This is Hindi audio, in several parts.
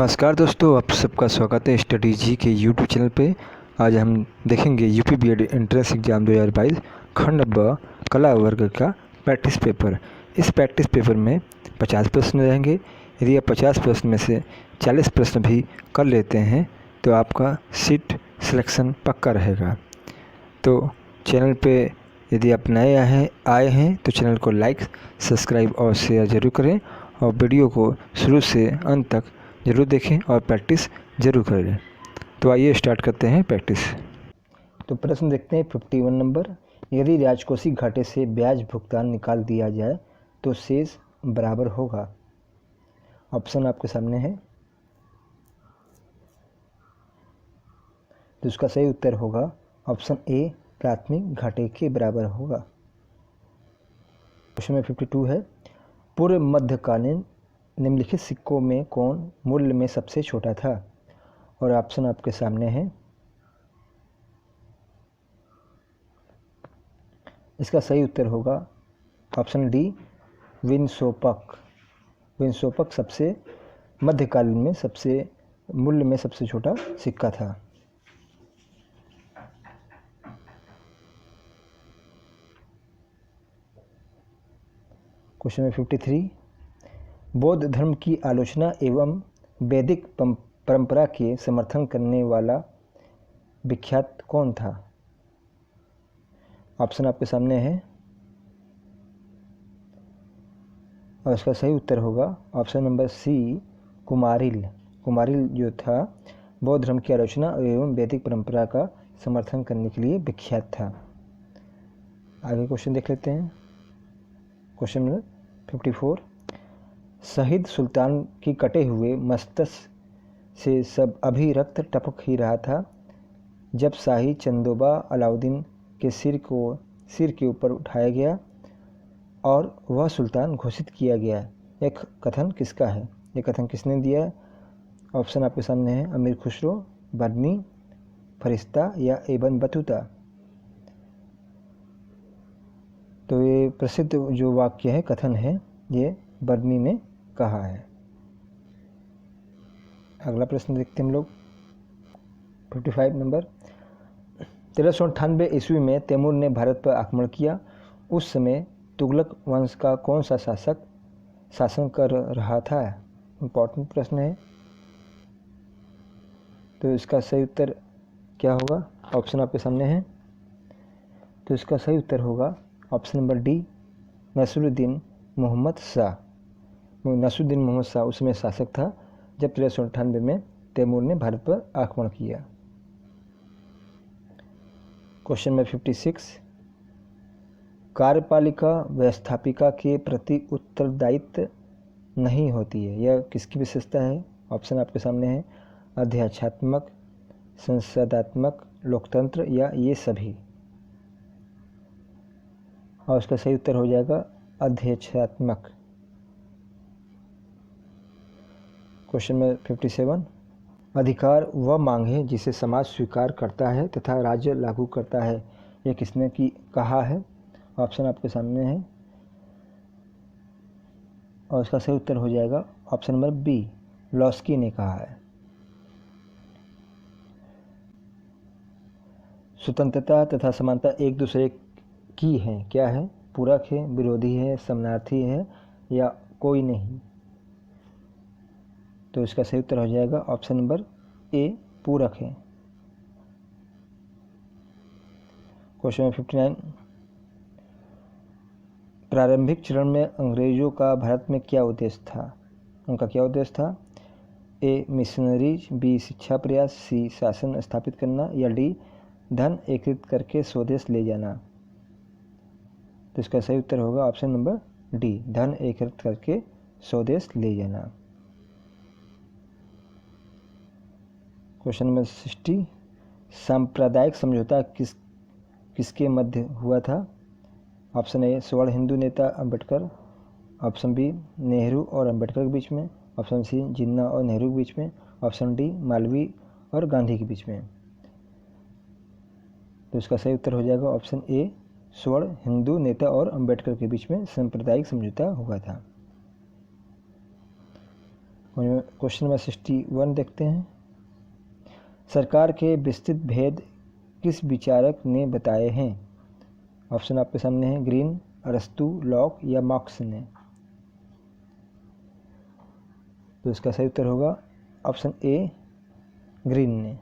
नमस्कार दोस्तों, आप सबका स्वागत है स्टडी जी के यूट्यूब चैनल पे। आज हम देखेंगे यूपी बीएड एंट्रेंस एग्ज़ाम 2022 खंड ब कला वर्ग का प्रैक्टिस पेपर। इस प्रैक्टिस पेपर में 50 प्रश्न रहेंगे। यदि आप 50 प्रश्न में से 40 प्रश्न भी कर लेते हैं तो आपका सीट सिलेक्शन पक्का रहेगा। तो चैनल पे यदि आप नए आए हैं तो चैनल को लाइक, सब्सक्राइब और शेयर ज़रूर करें और वीडियो को शुरू से अंत तक ज़रूर देखें और प्रैक्टिस ज़रूर करें। तो आइए स्टार्ट करते हैं प्रैक्टिस। तो प्रश्न देखते हैं 51 नंबर। यदि राजकोषीय घाटे से ब्याज भुगतान निकाल दिया जाए तो शेष बराबर होगा। ऑप्शन आपके सामने है। तो इसका सही उत्तर होगा ऑप्शन ए, प्राथमिक घाटे के बराबर होगा। क्वेश्चन में 52 है। पूर्व मध्यकालीन निम्नलिखित सिक्कों में कौन मूल्य में सबसे छोटा था? और ऑप्शन आपके सामने है। इसका सही उत्तर होगा ऑप्शन डी, विंसोपक। विंसोपक सबसे मध्यकालीन में सबसे मूल्य में सबसे छोटा सिक्का था। क्वेश्चन में 53। बौद्ध धर्म की आलोचना एवं वैदिक परंपरा के समर्थन करने वाला विख्यात कौन था? ऑप्शन आपके सामने है और इसका सही उत्तर होगा option number C, Kumarila. Kumarila जो था बौद्ध धर्म की आलोचना एवं वैदिक परंपरा का समर्थन करने के लिए विख्यात था। आगे क्वेश्चन देख लेते हैं। Question number 54। शहीद सुल्तान की कटे हुए मस्तक से सब अभी रक्त टपक ही रहा था जब शाही चंदोबा अलाउद्दीन के सिर के ऊपर उठाया गया और वह सुल्तान घोषित किया गया। यह कथन किसका है? यह कथन किसने दिया है? ऑप्शन आपके सामने है। अमीर खुसरो, बर्नी, फरिश्ता या इब्न बतूता। तो ये प्रसिद्ध जो वाक्य है, कथन है, ये बर्नी ने कहा है। अगला प्रश्न देखते हैं हम लोग 55 नंबर। 1398 ईस्वी में तैमूर ने भारत पर आक्रमण किया। उस समय तुगलक वंश का कौन सा शासक शासन कर रहा था? इम्पोर्टेंट प्रश्न है। तो इसका सही उत्तर क्या होगा? ऑप्शन आपके सामने है। तो इसका सही उत्तर होगा option number D, Nasiruddin Mohammad Shah. Nasiruddin Mohammad Shah उसमें शासक था जब 1398 में तैमूर ने भारत पर आक्रमण किया। क्वेश्चन में 56। कार्यपालिका व्यवस्थापिका के प्रति उत्तरदायित्व नहीं होती है, यह किसकी विशेषता है? ऑप्शन आपके सामने है। अध्यक्षात्मक, संसदात्मक, लोकतंत्र या ये सभी। और इसका सही उत्तर हो जाएगा अध्यक्षात्मक। क्वेश्चन में 57। अधिकार वह मांग है जिसे समाज स्वीकार करता है तथा राज्य लागू करता है, यह किसने कहा है? ऑप्शन आपके सामने है और इसका सही उत्तर हो जाएगा ऑप्शन नंबर बी, लॉस्की ने कहा है। स्वतंत्रता तथा समानता एक दूसरे की है, क्या है? पूरक है, विरोधी है, समानार्थी है या कोई नहीं? तो इसका सही उत्तर हो जाएगा ऑप्शन नंबर ए, पूरक है। Question number 59। प्रारंभिक चरण में अंग्रेजों का भारत में क्या उद्देश्य था? उनका क्या उद्देश्य था? ए, मिशनरीज, बी, शिक्षा प्रयास, सी, शासन स्थापित करना या डी, धन एकत्रित करके स्वदेश ले जाना। तो इसका सही उत्तर होगा ऑप्शन नंबर डी, धन एकत्रित करके स्वदेश ले जाना। Question number 60। सांप्रदायिक समझौता किसके मध्य हुआ था? ऑप्शन ए, स्वर्ण हिंदू नेता अंबेडकर, ऑप्शन बी, नेहरू और अंबेडकर के बीच में, ऑप्शन सी, जिन्ना और नेहरू के बीच में, ऑप्शन डी, मालवीय और गांधी के बीच में। तो इसका सही उत्तर हो जाएगा ऑप्शन ए, स्वर्ण हिंदू नेता और अंबेडकर के बीच में सांप्रदायिक समझौता हुआ था। क्वेश्चन नंबर 61 देखते हैं। सरकार के विस्तृत भेद किस विचारक ने बताए हैं? ऑप्शन आपके सामने है, ग्रीन, अरस्तु, लॉक या मार्क्स ने। तो इसका सही उत्तर होगा ऑप्शन ए, ग्रीन ने।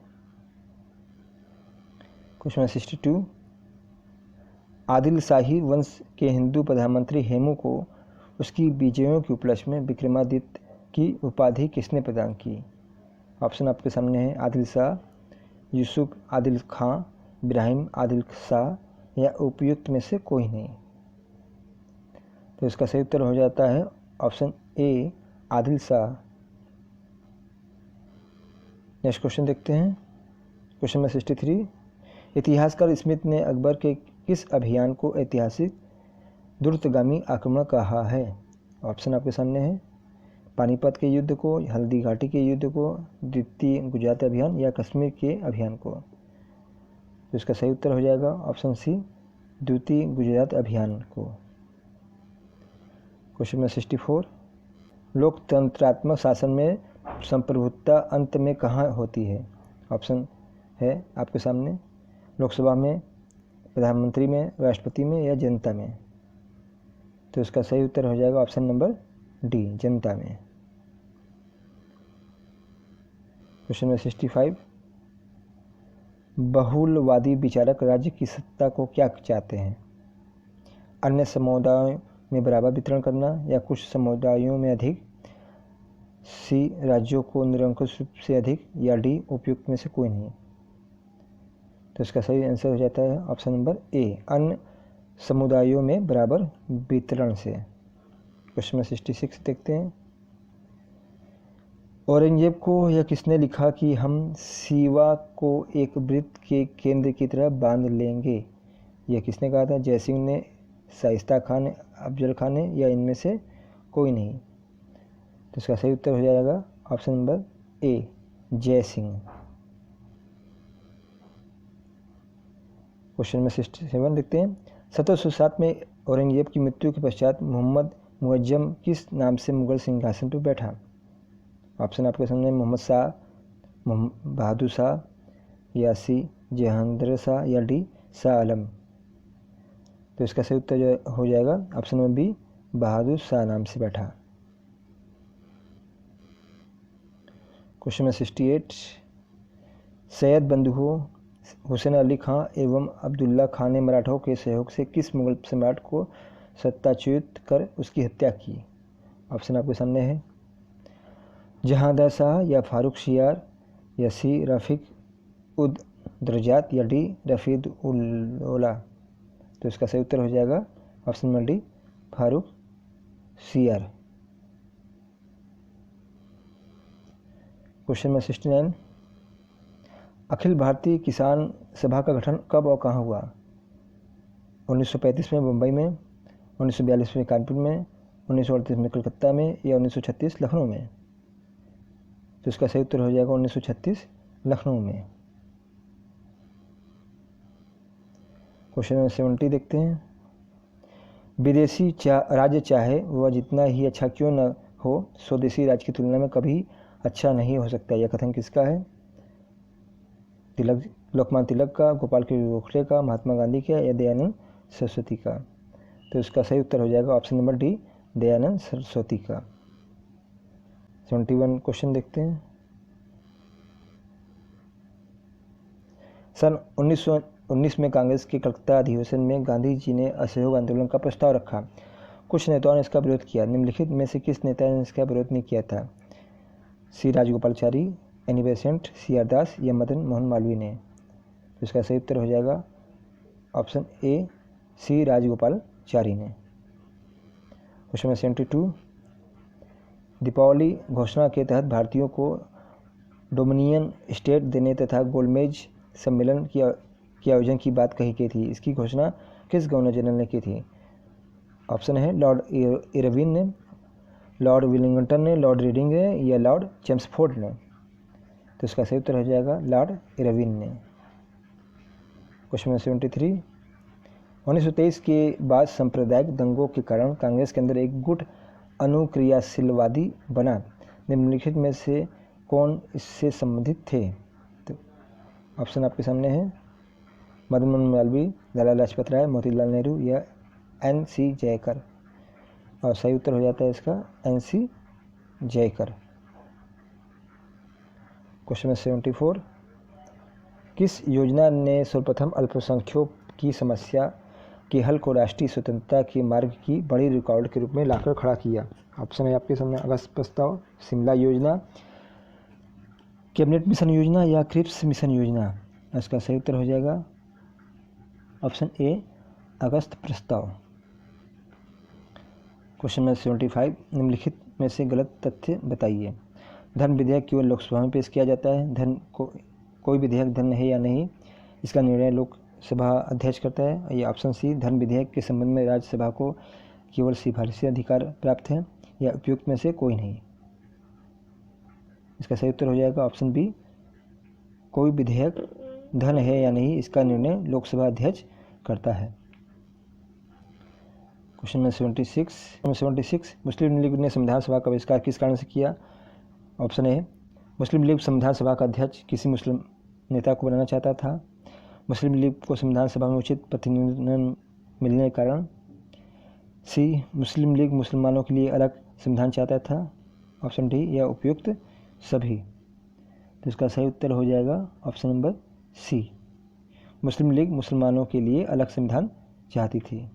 क्वेश्चन नंबर 62, आदिल शाही वंश के हिंदू प्रधानमंत्री हेमू को उसकी विजयों के उपलक्ष्य में विक्रमादित्य की उपाधि किसने प्रदान की? ऑप्शन आपके सामने है, आदिल शाह, यूसुफ आदिल खां, इब्राहिम आदिल शाह या उपयुक्त में से कोई नहीं। तो इसका सही उत्तर हो जाता है option A, Adil Shah. Next question देखते हैं। क्वेश्चन नंबर 63, इतिहासकार स्मिथ ने अकबर के किस अभियान को ऐतिहासिक द्रुतगामी आक्रमण कहा है? ऑप्शन आपके सामने है, पानीपत के युद्ध को, हल्दी घाटी के युद्ध को, द्वितीय गुजरात अभियान या कश्मीर के अभियान को। तो इसका सही उत्तर हो जाएगा ऑप्शन सी, द्वितीय गुजरात अभियान को। क्वेश्चन नंबर 64, लोकतंत्रात्मक शासन में संप्रभुता अंत में कहाँ होती है? ऑप्शन है आपके सामने, लोकसभा में, प्रधानमंत्री में, राष्ट्रपति में या जनता में। तो इसका सही उत्तर हो जाएगा ऑप्शन नंबर डी, जनता में। क्वेश्चन नंबर 65, बहुलवादी विचारक राज्य की सत्ता को क्या चाहते हैं? अन्य समुदायों में बराबर वितरण करना या कुछ समुदायों में अधिक, सी राज्यों को निरंकुश रूप से अधिक या डी उपयुक्त में से कोई नहीं। तो इसका सही आंसर हो जाता है ऑप्शन नंबर ए, अन्य समुदायों में बराबर वितरण से। क्वेश्चन नंबर 66 देखते हैं। औरंगजेब को यह किसने लिखा कि हम शिवा को एक वृत्त के केंद्र की तरह बांध लेंगे? यह किसने कहा था? जयसिंह ने, शाइस्ता खान ने, अफजल खान ने या इनमें से कोई नहीं। तो इसका सही उत्तर हो जाएगा option number A, Jaisingh. Question number 67 देखते हैं। 1707 में औरंगजेब की मृत्यु के पश्चात मोहम्मद मुअज्जम किस नाम से मुगल सिंहासन पर बैठा? ऑप्शन आपके सामने, मोहम्मद शाह, बहादुर शाह या सी जहांगीर शाह या डी शाह आलम। तो इसका सही उत्तर हो जाएगा option number B, Bahadur Shah नाम से बैठा। क्वेश्चन नंबर 68, सैयद बंधुओं हुसैन अली खां एवं अब्दुल्ला खान ने मराठों के सहयोग से किस मुगल सम्राट को सत्ताच्युत कर उसकी हत्या की? ऑप्शन आपके सामने है, जहांदार शाह या फारूक शियार या सी रफ़ीक उद दरजात या डी रफ़ीद उल-औला। तो इसका सही उत्तर हो जाएगा ऑप्शन नंबर डी, फारूक शियार। क्वेश्चन नंबर 69, अखिल भारतीय किसान सभा का गठन कब और कहाँ हुआ? 1935 में मुंबई में, 1942 में कानपुर में, 1938 में कलकत्ता में या 1936 लखनऊ में। तो इसका सही उत्तर हो जाएगा 1936 लखनऊ में। क्वेश्चन नंबर 70 देखते हैं। विदेशी राज्य चाहे वह जितना ही अच्छा क्यों न हो, स्वदेशी राज्य की तुलना में कभी अच्छा नहीं हो सकता। यह कथन किसका है? लोकमान्य तिलक का, गोपाल के गोखले का, महात्मा गांधी का या दयानंद सरस्वती का। तो इसका सही उत्तर हो जाएगा option number D, Dayanand Saraswati का। 71 क्वेश्चन देखते हैं। सन 1919 में कांग्रेस के कलकत्ता अधिवेशन में गांधी जी ने असहयोग आंदोलन का प्रस्ताव रखा। कुछ नेताओं ने इसका विरोध किया। निम्नलिखित में से किस नेता ने इसका विरोध नहीं किया था? C Rajagopalachari, Annie Besant, C R Das या मदन मोहन मालवीय ने। तो इसका सही उत्तर हो जाएगा ऑप्शन ए, सी राजगोपालाचारी ने। क्वेश्चन नंबर 72, दीपावली घोषणा के तहत भारतीयों को डोमिनियन स्टेट देने तथा गोलमेज सम्मेलन की आयोजन की बात कही गई थी। इसकी घोषणा किस गवर्नर जनरल ने की थी? ऑप्शन है, लॉर्ड इरविन ने, लॉर्ड विलिंगटन ने, लॉर्ड रीडिंग ने या लॉर्ड चेम्सफोर्ड ने। तो इसका सही उत्तर हो जाएगा लॉर्ड इरविन ने। क्वेश्चन नंबर 73, 1923 के बाद सांप्रदायिक दंगों के कारण कांग्रेस के अंदर एक गुट अनुक्रियाशीलवादी बना निम्नलिखित में से कौन इससे संबंधित थे? तो ऑप्शन आपके सामने है, मदन मोहन मालवीय, लाला लाजपत राय, मोतीलाल नेहरू या NC जयकर। और सही उत्तर हो जाता है इसका NC जयकर। क्वेश्चन नंबर 74, किस योजना ने सर्वप्रथम अल्पसंख्यकों की समस्या के हल को राष्ट्रीय स्वतंत्रता के मार्ग की बड़ी रुकावट के रूप में लाकर खड़ा किया? ऑप्शन है आपके सामने, अगस्त प्रस्ताव, शिमला योजना, कैबिनेट मिशन योजना या क्रिप्स मिशन योजना। इसका सही उत्तर हो जाएगा ऑप्शन ए, अगस्त प्रस्ताव। क्वेश्चन नंबर 75, निम्नलिखित में से गलत तथ्य बताइए। धन विधेयक केवल लोकसभा में पेश किया जाता है। कोई विधेयक धन है या नहीं, इसका निर्णय लोकसभा अध्यक्ष करता है। ये ऑप्शन सी, धन विधेयक के संबंध में राज्यसभा को केवल सिफारिशी अधिकार प्राप्त है, या उपयुक्त में से कोई नहीं। इसका सही उत्तर हो जाएगा ऑप्शन बी, कोई विधेयक धन है या नहीं, इसका निर्णय लोकसभा अध्यक्ष करता है। क्वेश्चन नंबर 76, मुस्लिम लीग ने संविधान सभा का बहिष्कार किस कारण से किया? ऑप्शन ए, मुस्लिम लीग संविधान सभा का अध्यक्ष किसी मुस्लिम नेता को बनाना चाहता था। मुस्लिम लीग को संविधान सभा में उचित प्रतिनिधित्व मिलने के कारण। सी, मुस्लिम लीग मुसलमानों के लिए अलग संविधान चाहता था। ऑप्शन डी, या उपयुक्त सभी। तो इसका सही उत्तर हो जाएगा ऑप्शन नंबर सी, मुस्लिम लीग मुसलमानों के लिए अलग संविधान चाहती थी।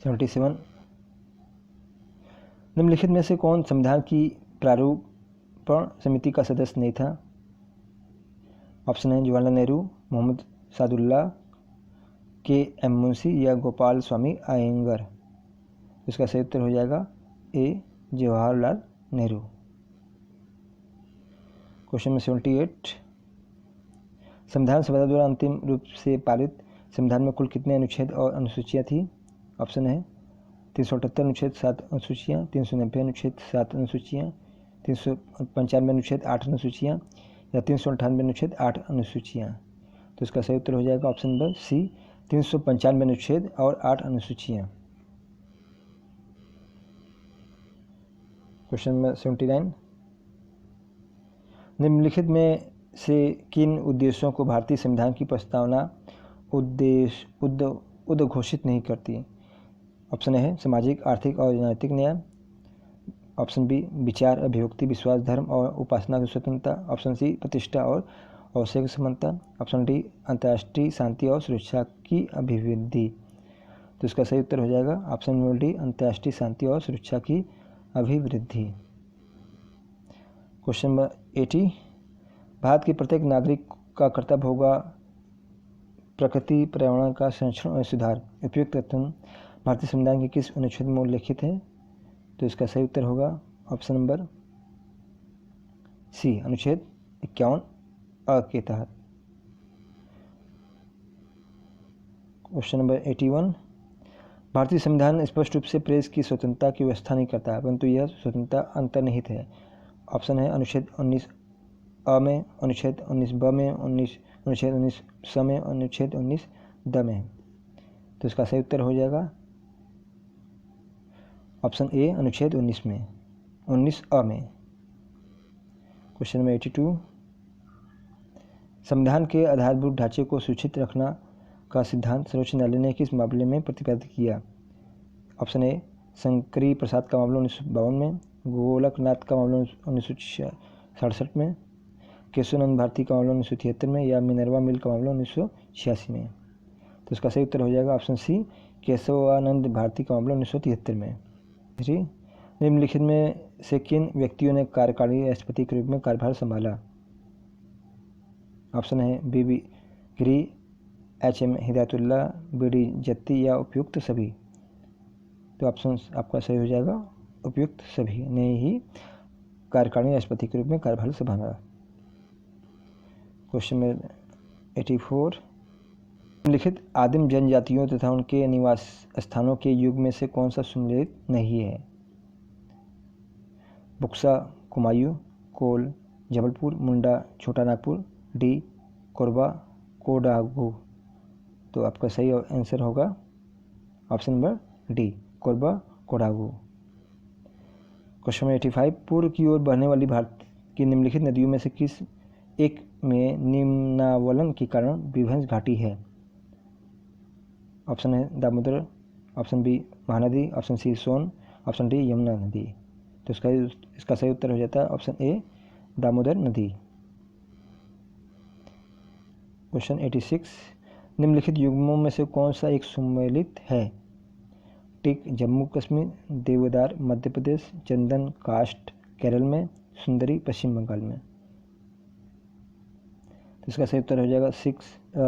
77, निम्नलिखित में से कौन संविधान की प्रारूपण समिति का सदस्य नहीं था? ऑप्शन है, जवाहरलाल नेहरू, मोहम्मद सादुल्लाह, KM मुंशी या गोपाल स्वामी अयंगर। इसका सही उत्तर हो जाएगा ए, जवाहरलाल नेहरू। क्वेश्चन नंबर 78, संविधान सभा द्वारा अंतिम रूप से पारित संविधान में कुल कितने अनुच्छेद और अनुसूचियाँ थी? ऑप्शन है, 378 अनुच्छेद 7 अनुसूचियाँ, 390 अनुच्छेद 7 अनुसूचियाँ, 395 अनुच्छेद 8 अनुसूचियाँ या 398 अनुच्छेद 8 अनुसूचियाँ। तो इसका सही उत्तर हो जाएगा ऑप्शन नंबर सी, 395 अनुच्छेद और 8 अनुसूचियाँ। क्वेश्चन नंबर 79, निम्नलिखित में से किन उद्देश्यों को भारतीय संविधान की प्रस्तावना उद्घोषित नहीं करती? ऑप्शन है, सामाजिक, आर्थिक और राजनीतिक न्याय। ऑप्शन बी, विचार, अभिव्यक्ति, विश्वास, धर्म और उपासना की स्वतंत्रता। ऑप्शन सी, प्रतिष्ठा और आवश्यक समानता। ऑप्शन डी, अंतर्राष्ट्रीय शांति और सुरक्षा की अभिवृद्धि। तो इसका सही उत्तर हो जाएगा ऑप्शन नंबर डी, अंतर्राष्ट्रीय शांति और सुरक्षा की अभिवृद्धि। क्वेश्चन नंबर 80, भारत के प्रत्येक नागरिक का कर्तव्य होगा प्रकृति पर्यावरण का संरक्षण और सुधार। उपयुक्त कथन भारतीय संविधान के किस अनुच्छेद में उल्लेखित है? तो इसका सही उत्तर होगा ऑप्शन नंबर सी, अनुच्छेद 51 अ के तहत। क्वेश्चन नंबर 81, भारतीय संविधान स्पष्ट रूप से प्रेस की स्वतंत्रता की व्यवस्था नहीं करता है, परंतु यह स्वतंत्रता अंतर्निहित है। ऑप्शन है, अनुच्छेद 19 अ में, अनुच्छेद 19 ब में, अनुच्छेद 19 स में, अनुच्छेद 19 द में। तो इसका सही उत्तर हो जाएगा ऑप्शन ए, अनुच्छेद 19 में, 19 अ में। क्वेश्चन नंबर 82, संविधान के आधारभूत ढांचे को सुरक्षित रखना का सिद्धांत सर्वोच्च न्यायालय ने किस मामले में प्रतिपादित किया? ऑप्शन ए, शंकरी प्रसाद का मामला 1952 में, गोलकनाथ का मामला 1967 में, केशवानंद भारती का मामला 1973 में या मिनर्वा मिल का मामला 1986 में। तो इसका सही उत्तर हो जाएगा ऑप्शन सी, केशवानंद भारती का मामला 1973 में। जी, निम्नलिखित में से किन व्यक्तियों ने कार्यकारी राष्ट्रपति के रूप में कार्यभार संभाला? ऑप्शन है, BB गिरी, HM हिदायतुल्लाह, BD जत्ती या उपयुक्त सभी। तो ऑप्शन आपका सही हो जाएगा उपयुक्त सभी ने ही कार्यकारिणी राष्ट्रपति के रूप में कार्यभार संभाला। क्वेश्चन नंबर 84, निम्नलिखित आदिम जनजातियों तथा उनके निवास स्थानों के युग में से कौन सा सुमेलित नहीं है? बुक्सा, कुमायूं, कोल, जबलपुर, मुंडा, छोटा नागपुर, डी, कोरबा, कोडागू। तो आपका सही आंसर होगा option number D, Korba, Kodagu. Question 85, पूर्व की ओर बहने वाली भारत की निम्नलिखित नदियों में से किस एक में निम्नावलन के कारण विभंस घाटी है? ऑप्शन है Damodar, option B Mahanadi, option C Son, option D Yamuna नदी। तो इसका सही उत्तर हो जाता है ऑप्शन ए दामोदर नदी। क्वेश्चन 86, निम्नलिखित युग्मों में से कौन सा एक सम्मिलित है? टिक जम्मू कश्मीर, देवदार मध्य प्रदेश, चंदन काष्ठ केरल में, सुंदरी पश्चिम बंगाल में। तो इसका सही उत्तर हो जाएगा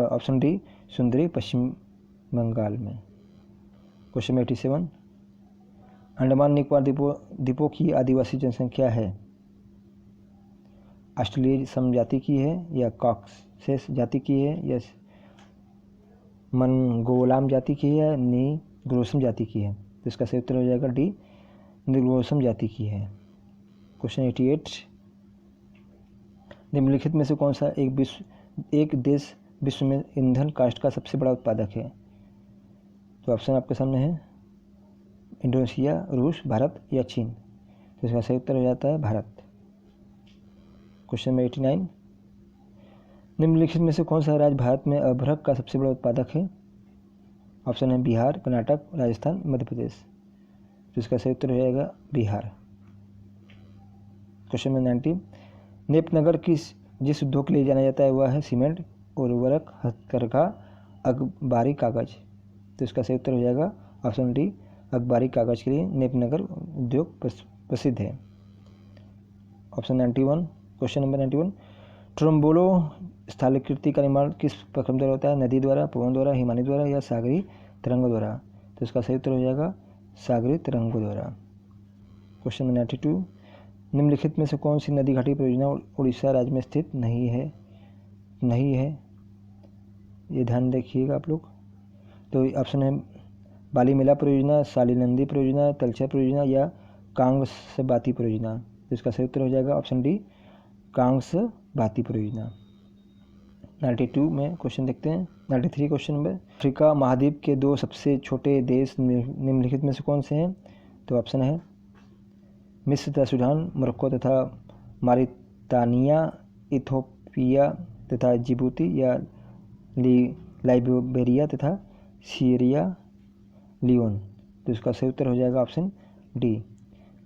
ऑप्शन डी सुंदरी पश्चिम बंगाल में। क्वेश्चन 87, अंडमान निकोबार द्वीपों की आदिवासी जनसंख्या है? ऑस्ट्रेलियाई समजाति की है, या कॉकसेस जाति की है, या मंगोलाम जाति की है, या नीग्रोसम जाति की है? तो इसका सही उत्तर हो जाएगा डी नीग्रोसम जाति की है। क्वेश्चन 88, निम्नलिखित में से कौन सा एक देश विश्व में ईंधन काष्ठ का सबसे बड़ा उत्पादक है? तो ऑप्शन आपके सामने है इंडोनेशिया, रूस, भारत या चीन। तो इसका सही उत्तर हो जाता है भारत। क्वेश्चन 89, निम्नलिखित में से कौन सा राज्य भारत में अभ्रक का सबसे बड़ा उत्पादक है? ऑप्शन है बिहार, कर्नाटक, राजस्थान, मध्य प्रदेश। तो इसका सही उत्तर हो जाएगा बिहार। क्वेश्चन 90, नेपनगर जिस उद्योग के लिए जाना जाता है वह है सीमेंट, उर्वरक, हथकरघा, अखबारी कागज। तो इसका सही उत्तर हो जाएगा ऑप्शन डी अखबारी कागज के लिए नेपनगर उद्योग प्रसिद्ध है। ऑप्शन 91, क्वेश्चन नंबर 91, ट्रोम्बोलो स्थलाकृति का निर्माण किस प्रक्रम द्वारा होता है? नदी द्वारा, पवन द्वारा, हिमानी द्वारा या सागरी तरंगों द्वारा? तो इसका सही उत्तर हो जाएगा सागरी तरंगों द्वारा। क्वेश्चन नंबर 92, निम्नलिखित में से कौन सी नदी घाटी परियोजना उड़ीसा राज्य में स्थित नहीं है? ये ध्यान रखिएगा आप लोग। तो ऑप्शन है बालीमेला परियोजना, सालीनंदी परियोजना, तलछा परियोजना या कांग्सबाती परियोजना। तो इसका सही उत्तर हो जाएगा ऑप्शन डी कांग्सबाती परियोजना। 92 में क्वेश्चन देखते हैं। 93 क्वेश्चन नंबर, अफ्रीका महाद्वीप के दो सबसे छोटे देश निम्नलिखित में से कौन से हैं? तो ऑप्शन है मिस्र तथा सूडान, मोरक्को तथा मारितानिया, इथोपिया तथा जिबूती या लाइबेरिया तथा सीरिया लियोन। तो इसका सही उत्तर हो जाएगा ऑप्शन डी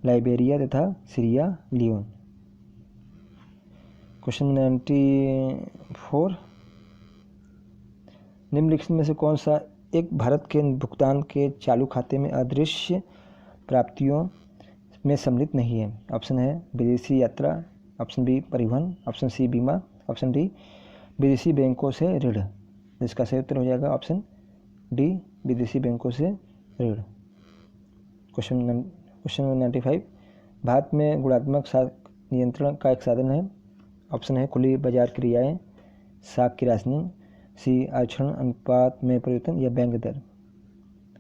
लाइबेरिया तथा सीरिया लियोन। क्वेश्चन 94, निम्नलिखित में से कौन सा एक भारत के भुगतान के चालू खाते में अदृश्य प्राप्तियों में सम्मिलित नहीं है? ऑप्शन है विदेशी यात्रा, ऑप्शन बी परिवहन, ऑप्शन सी बीमा, ऑप्शन डी विदेशी बैंकों से ऋण। इसका सही उत्तर हो जाएगा ऑप्शन डी विदेशी बैंकों से ऋण। क्वेश्चन 95, भारत में गुणात्मक नियंत्रण का एक साधन है? ऑप्शन है खुली बाजार क्रियाएं, साख की राशनिंग, सी आरक्षण अनुपात में परिवर्तन या बैंक दर।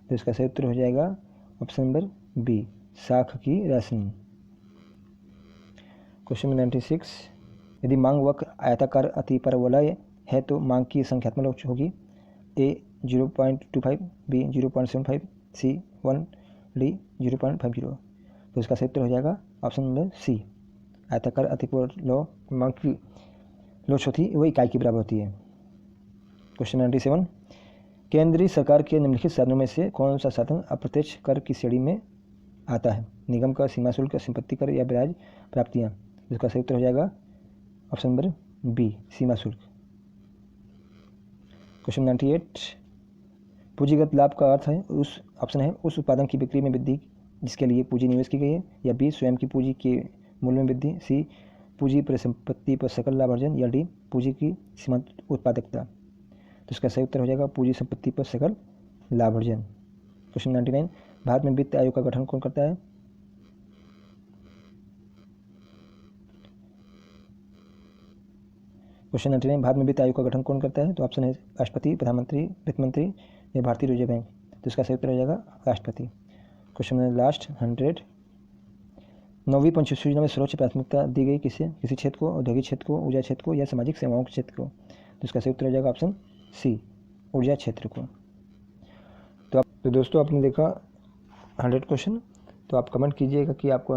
तो इसका सही उत्तर हो जाएगा ऑप्शन नंबर बी साख की राशनिंग। क्वेश्चन 96, यदि मांग वक्र आयताकार अतिपरवलय है तो मांग की संख्यात्मक होगी? ए 0.25, बी 0.75, सी 1, डी 0.50। तो इसका सही उत्तर हो जाएगा ऑप्शन नंबर सी आयताकार अतिपरवलय मांग की लोच होती है वह इकाई के बराबर होती है। क्वेश्चन 97, केंद्रीय सरकार के निम्नलिखित साधनों में से कौन सा साधन अप्रत्यक्ष कर की श्रेणी में आता है? निगम कर, सीमा शुल्क, संपत्ति कर या ब्याज प्राप्तियां। इसका सही उत्तर हो जाएगा ऑप्शन नंबर बी सीमा शुल्क। क्वेश्चन 98, पूंजीगत लाभ का अर्थ है ऑप्शन है उस उत्पादन की बिक्री में वृद्धि जिसके लिए पूंजी निवेश की गई है, या बी स्वयं की पूंजी के मूल्य में वृद्धि, सी पूंजी परिसंपत्ति पर सकल लाभ अर्जन, या डी पूंजी की सीमांत उत्पादकता। तो इसका सही उत्तर हो जाएगा पूंजी संपत्ति पर सकल लाभ अर्जन। क्वेश्चन 99, भारत में वित्त आयोग का गठन कौन करता है? क्वेश्चन 99, भारत में वित्त आयोग का गठन कौन करता है? तो ऑप्शन है राष्ट्रपति, प्रधानमंत्री, वित्त मंत्री या भारतीय रिजर्व बैंक। तो इसका सही उत्तर हो जाएगा राष्ट्रपति। क्वेश्चन लास्ट 100, 9वीं पंचवर्षीय योजना में सर्वोच्च प्राथमिकता दी गई किसी क्षेत्र को? औद्योगिक क्षेत्र को, ऊर्जा क्षेत्र को या सामाजिक सेवाओं के क्षेत्र को? तो इसका सही उत्तर हो जाएगा ऑप्शन सी ऊर्जा क्षेत्र को। तो दोस्तों आपने देखा 100 क्वेश्चन। तो आप कमेंट कीजिएगा कि आपको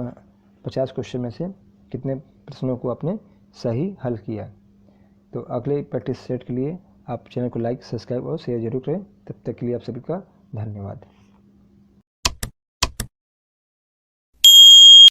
50 क्वेश्चन में से कितने प्रश्नों को आपने सही हल किया। तो अगले प्रैक्टिस सेट के लिए आप चैनल को लाइक, सब्सक्राइब और शेयर जरूर करें। तब तक के लिए आप सभी का धन्यवाद।